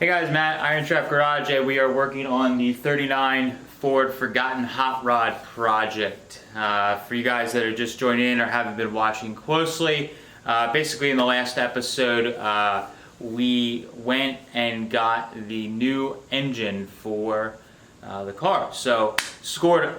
Hey guys, Matt, IronTrap Garage, and we are working on the 39 Ford Forgotten Hot Rod project. For you guys that are just joining in or haven't been watching closely, basically in the last episode, we went and got the new engine for the car. So scored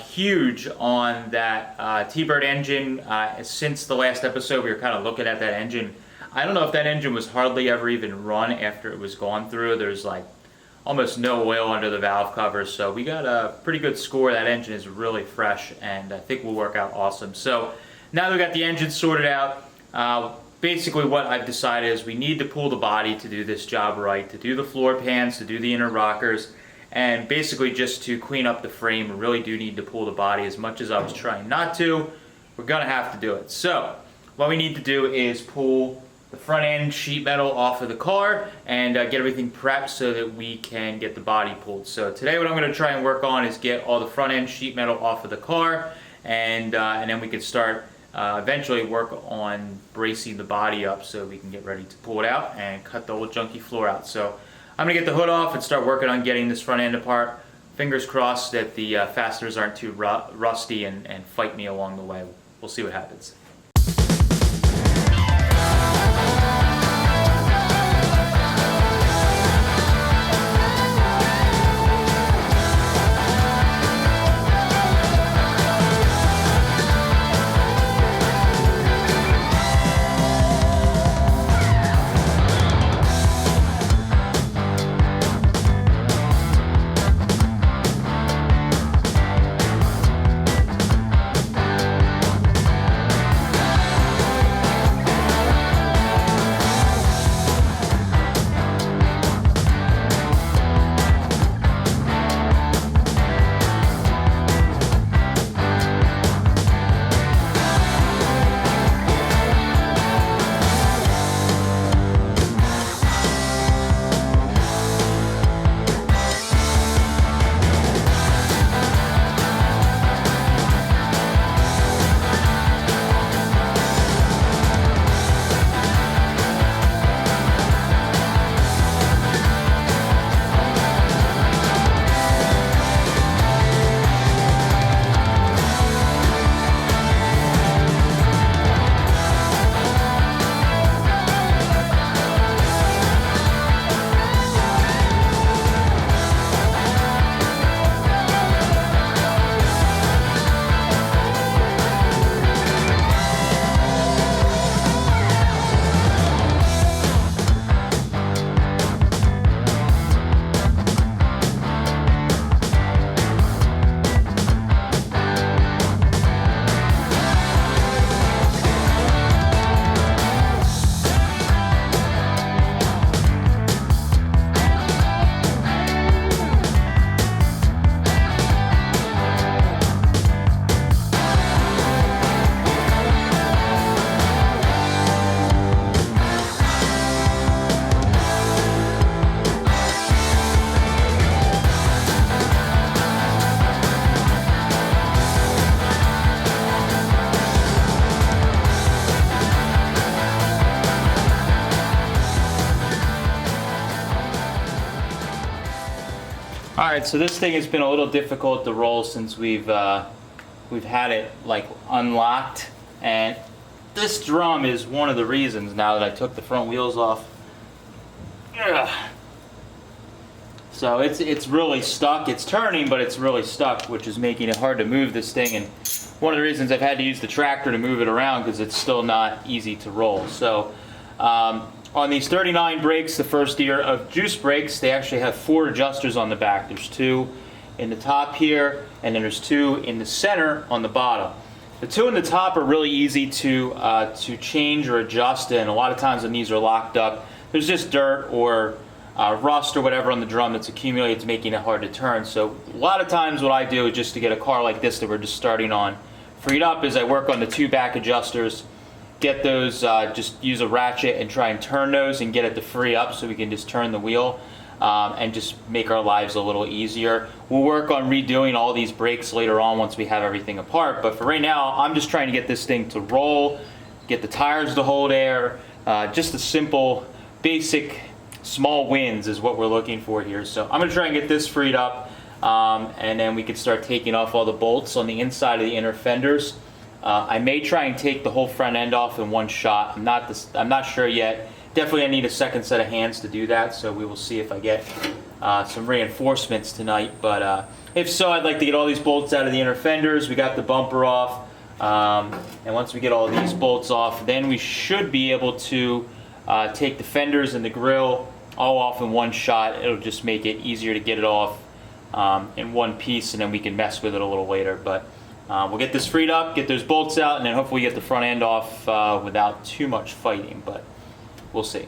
huge on that T-Bird engine. Since the last episode, we were kind of looking at that engine. I don't know if that engine was hardly ever even run after it was gone through. There's like almost no oil under the valve cover, so we got a pretty good score. That engine is really fresh, and I think will work out awesome. So now that we got the engine sorted out, basically what I've decided is we need to pull the body to do this job right, to do the floor pans, to do the inner rockers, and basically just to clean up the frame. We really do need to pull the body. As much as I was trying not to, we're gonna have to do it. So what we need to do is pull the front end sheet metal off of the car and get everything prepped so that we can get the body pulled. So today what I'm going to try and work on is get all the front end sheet metal off of the car, and then we can start eventually work on bracing the body up so we can get ready to pull it out and cut the old junky floor out. So I'm going to get the hood off and start working on getting this front end apart. Fingers crossed that the fasteners aren't too rusty and fight me along the way. We'll see what happens. Alright, so this thing has been a little difficult to roll since we've had it like unlocked, and this drum is one of the reasons now that I took the front wheels off. Ugh. So it's really stuck. It's turning, but it's really stuck, which is making it hard to move this thing, and one of the reasons I've had to use the tractor to move it around because it's still not easy to roll. So on these 39 brakes, the first year of Juice brakes, they actually have 4 adjusters on the back. There's 2 in the top here, and then there's 2 in the center on the bottom. The 2 in the top are really easy to change or adjust, and a lot of times when these are locked up, there's just dirt or rust or whatever on the drum that's accumulated, it's making it hard to turn. So a lot of times what I do is just to get a car like this that we're just starting on freed up is I work on the 2 back adjusters, get those, just use a ratchet and try and turn those and get it to free up so we can just turn the wheel. and just make our lives a little easier. We'll work on redoing all these brakes later on once we have everything apart, but for right now I'm just trying to get this thing to roll, get the tires to hold air, just a simple basic small wins is what we're looking for here. So I'm going to try and get this freed up, and then we can start taking off all the bolts on the inside of the inner fenders. I may try and take the whole front end off in one shot. I'm not sure yet. Definitely I need a second set of hands to do that, so we will see if I get some reinforcements tonight. But if so, I'd like to get all these bolts out of the inner fenders. We got the bumper off, and once we get all these bolts off, then we should be able to take the fenders and the grill all off in one shot. It'll just make it easier to get it off in one piece, and then we can mess with it a little later. But we'll get this freed up, get those bolts out, and then hopefully get the front end off without too much fighting, but we'll see.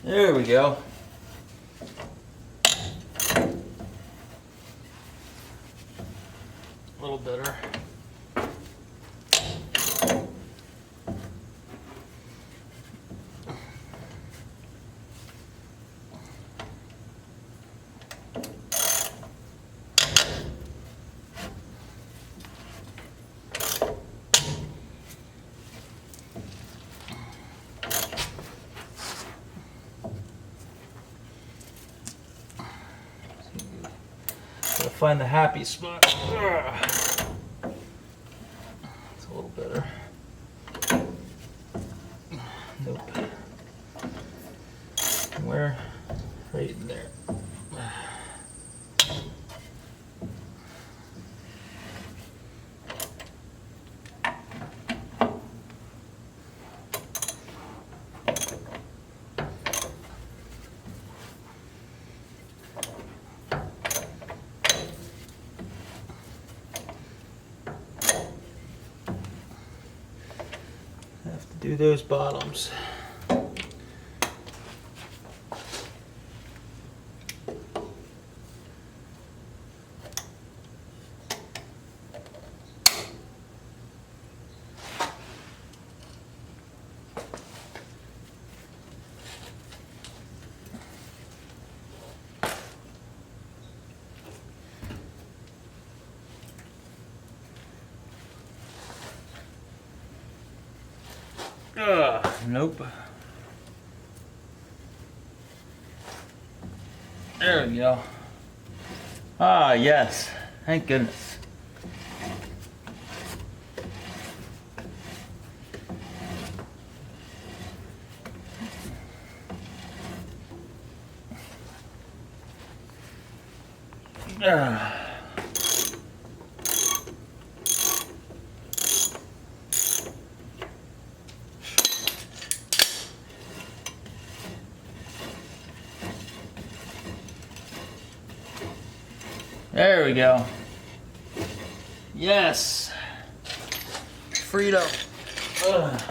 There we go. A little better. Gotta find the happy spot. It's a little better. Nope. Where? Right in there. Do those bottoms. Nope. There we go. Ah, yes. Thank goodness. There we go. Yes. Freedom. Ugh.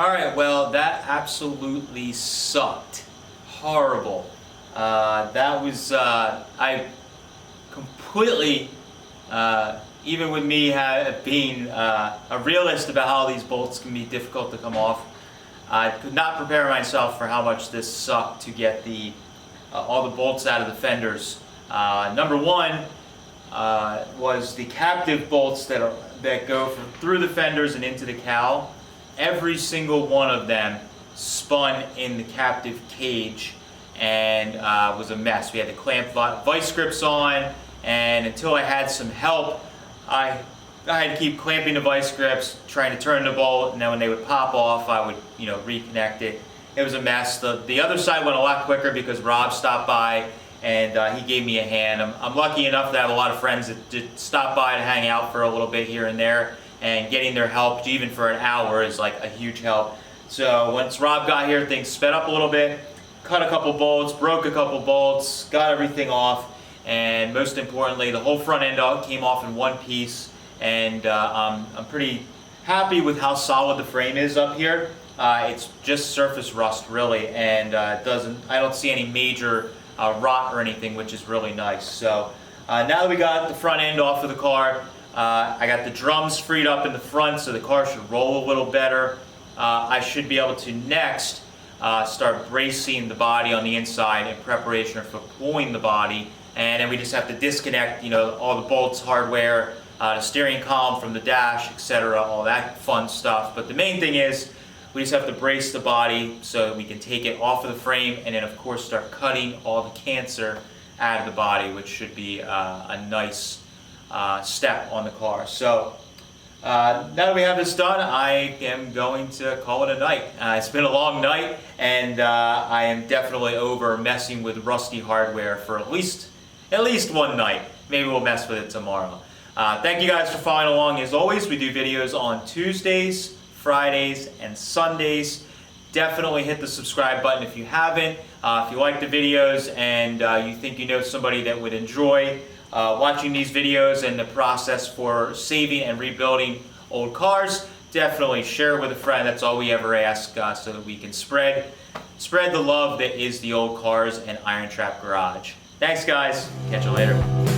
Alright, well, that absolutely sucked. Horrible. That was, I completely, even with me being a realist about how these bolts can be difficult to come off, I could not prepare myself for how much this sucked to get all the bolts out of the fenders. Number one was the captive bolts that go through the fenders and into the cowl. Every single one of them spun in the captive cage and was a mess. We had to clamp vice grips on, and until I had some help, I had to keep clamping the vice grips, trying to turn the bolt, and then when they would pop off, I would, reconnect it. It was a mess. The other side went a lot quicker because Rob stopped by and he gave me a hand. I'm lucky enough to have a lot of friends that just stop by to hang out for a little bit here and there, and getting their help, even for an hour, is like a huge help. So once Rob got here, things sped up a little bit, cut a couple bolts, broke a couple bolts, got everything off, and most importantly, the whole front end came off in one piece. And I'm pretty happy with how solid the frame is up here. It's just surface rust really, and I don't see any major rot or anything, which is really nice. So now that we got the front end off of the car, I got the drums freed up in the front, so the car should roll a little better. I should be able to next start bracing the body on the inside in preparation for pulling the body, and then we just have to disconnect, all the bolts, hardware, the steering column from the dash, etc., all that fun stuff. But the main thing is we just have to brace the body so that we can take it off of the frame, and then of course start cutting all the cancer out of the body, which should be a nice step on the car. So now that we have this done, I am going to call it a night. It's been a long night, and I am definitely over messing with rusty hardware for at least one night. Maybe we'll mess with it tomorrow. Thank you guys for following along. As always, we do videos on Tuesdays, Fridays, and Sundays. Definitely hit the subscribe button if you haven't. If you like the videos and you think you know somebody that would enjoy watching these videos and the process for saving and rebuilding old cars, definitely share it with a friend. That's all we ever ask, so that we can spread the love that is the Old Cars and IronTrap Garage. Thanks guys, catch you later.